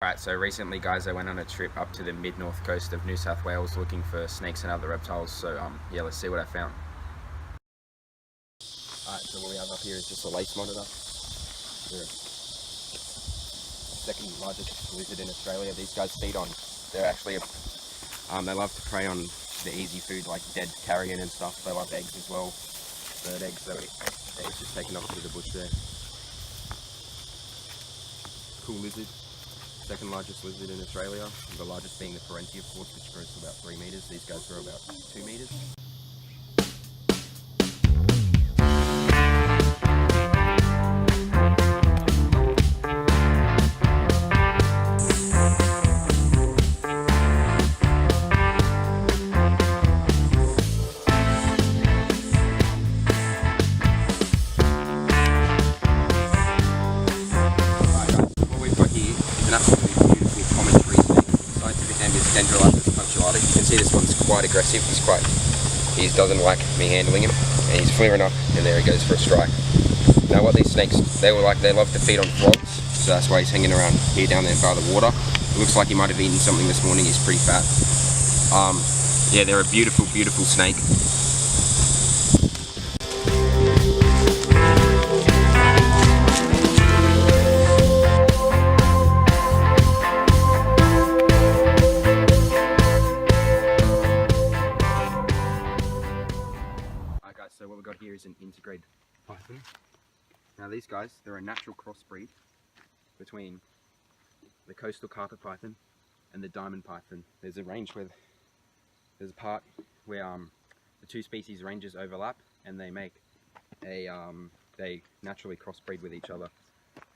Right, so recently guys I went on a trip up to the mid-north coast of New South Wales looking for snakes and other reptiles, so yeah, let's see what I found. Alright, so what we have up here is just a lace monitor. They're second largest lizard in Australia. These guys feed on, they're actually, they love to prey on the easy food like dead carrion and stuff. They love eggs as well. Bird eggs, so it's just taken off to the bush there. Cool lizard. Second largest lizard in Australia, the largest being the Parenti, of course, which grows to about 3 meters. These guys grow about 2 meters. You can see this one's quite aggressive. He doesn't like me handling him, and he's flaring up, and there he goes for a strike. Now what these snakes, they love to feed on frogs, so that's why he's hanging around here down there by the water. It looks like he might have eaten something this morning. He's pretty fat. Yeah, they're a beautiful, beautiful snake. So what we've got here is an integrated python. Now these guys, they're a natural crossbreed between the coastal carpet python and the diamond python. There's a range where, there's a part where the two species ranges overlap, and they make a, they naturally crossbreed with each other.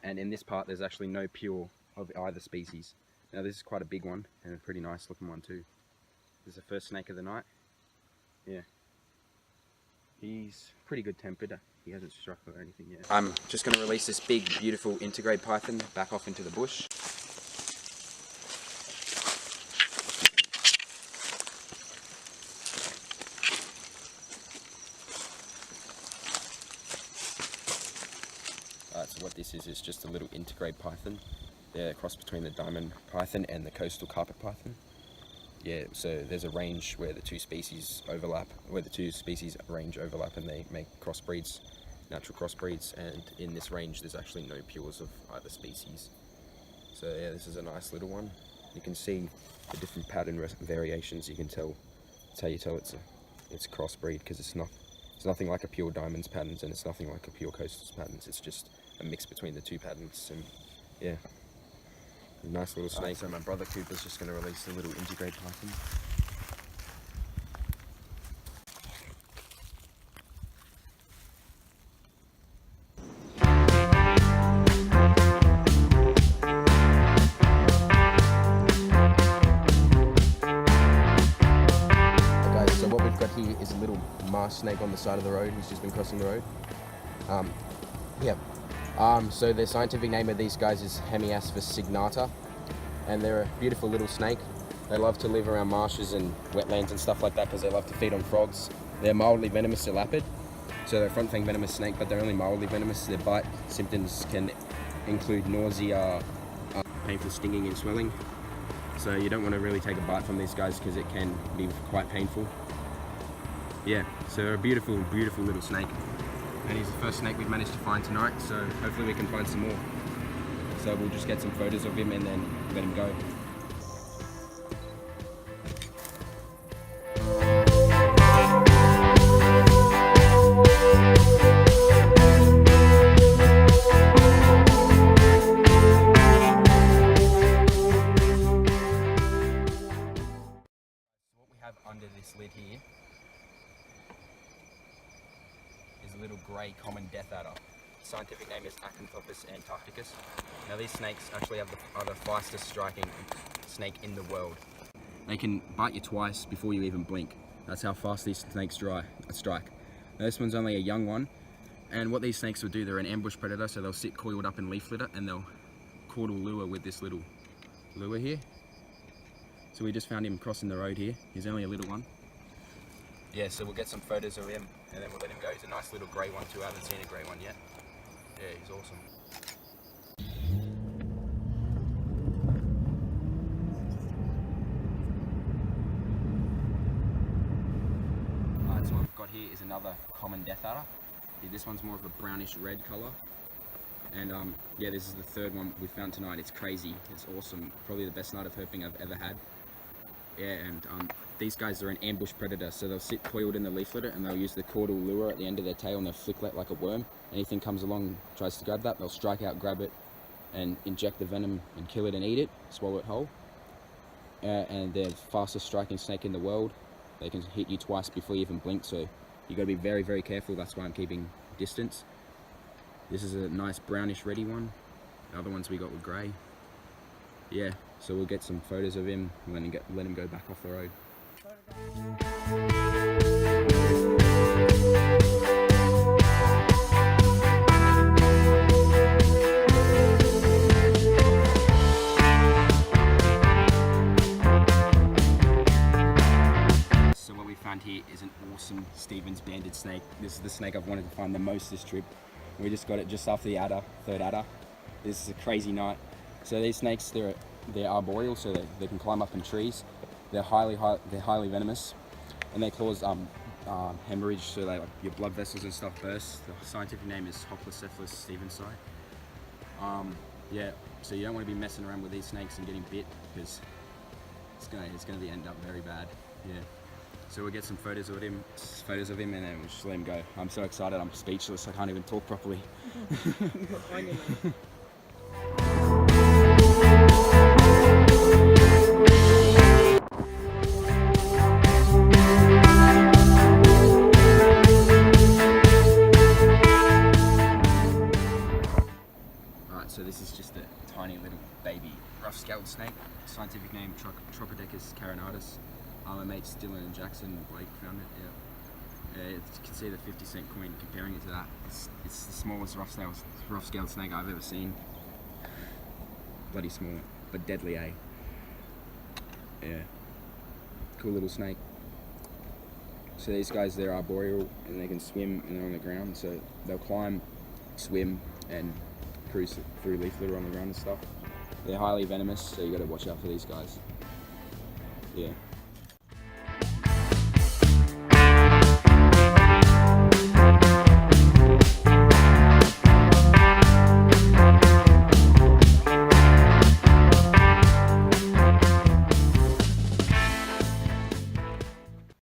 And in this part, there's actually no pure of either species. Now this is quite a big one, and a pretty nice looking one too. This is the first snake of the night. Yeah. He's pretty good tempered. He hasn't struck or anything yet. I'm just going to release this big, beautiful integrate python back off into the bush. Alright, so what this is just a little integrate python. They're a cross between the diamond python and the coastal carpet python. Yeah, so there's a range where the two species overlap, range overlap, and they make crossbreeds, natural crossbreeds, and in this range there's actually no pures of either species. So yeah, this is a nice little one. You can see the different pattern variations. You can tell, that's how you tell it's a crossbreed, because it's nothing like a pure diamonds patterns, and it's nothing like a pure coastals patterns. It's just a mix between the two patterns, and yeah. Nice little snake. So my brother Cooper's just going to release the little integrate python. Okay, so what we've got here is a little marsh snake on the side of the road who's just been crossing the road. So the scientific name of these guys is Hemiaspis signata, and they're a beautiful little snake. They love to live around marshes and wetlands and stuff like that because they love to feed on frogs. They're mildly venomous elapid, so they're a front fang venomous snake, but they're only mildly venomous. Their bite symptoms can include nausea, painful stinging and swelling. So you don't want to really take a bite from these guys because it can be quite painful. Yeah, so they're a beautiful, beautiful little snake. And he's the first snake we've managed to find tonight, so hopefully we can find some more. So we'll just get some photos of him and then let him go. What we have under this lid here is a little grey common death adder. The scientific name is Acanthopus antarcticus. Now these snakes actually are the fastest striking snake in the world. They can bite you twice before you even blink. That's how fast these snakes strike. Now this one's only a young one, and what these snakes will do, they're an ambush predator, so they'll sit coiled up in leaf litter and they'll caudal lure with this little lure here. So we just found him crossing the road here. He's only a little one. Yeah, so we'll get some photos of him and then we'll let him go. He's a nice little grey one too. I haven't seen a grey one yet. Yeah, he's awesome. here is another common death adder. Yeah, this one's more of a brownish red color. And yeah, this is the third one we found tonight. It's crazy, it's awesome. Probably the best night of herping I've ever had. Yeah, and these guys are an ambush predator, so they'll sit coiled in the leaf litter and they'll use the caudal lure at the end of their tail and they'll flick that like a worm. Anything comes along, tries to grab that, they'll strike out, grab it, and inject the venom and kill it and eat it, swallow it whole. And they're the fastest striking snake in the world. They can hit you twice before you even blink, so you got to be very, very careful. That's why I'm keeping distance. This is a nice brownish reddy one. The other ones we got were grey. Yeah, so we'll get some photos of him and let him go back off the road. So what we found here is an awesome Stevens banded snake. This is the snake I've wanted to find the most this trip. We just got it just after the adder, third adder. This is a crazy night. So these snakes, they're arboreal, so they can climb up in trees. They're highly venomous, and they cause hemorrhage, so like your blood vessels and stuff burst. The scientific name is Hoplocephalus stevensi. Yeah, so you don't want to be messing around with these snakes and getting bit, because it's gonna end up very bad. Yeah. So we'll get some photos of him, and then we'll just let him go. I'm so excited, I'm speechless, I can't even talk properly. Alright, so this is just a tiny little baby rough-scaled snake. Scientific name Tropodecus carinatus. My mates Dylan and Jackson and Blake found it. Yeah, you can see the 50-cent coin comparing it to that. It's the smallest rough-scaled snake I've ever seen. Bloody small, but deadly, eh? Yeah. Cool little snake. So these guys, they're arboreal and they can swim and they're on the ground, so they'll climb, swim, and cruise through leaf litter on the ground and stuff. They're highly venomous, so you got to watch out for these guys. Yeah.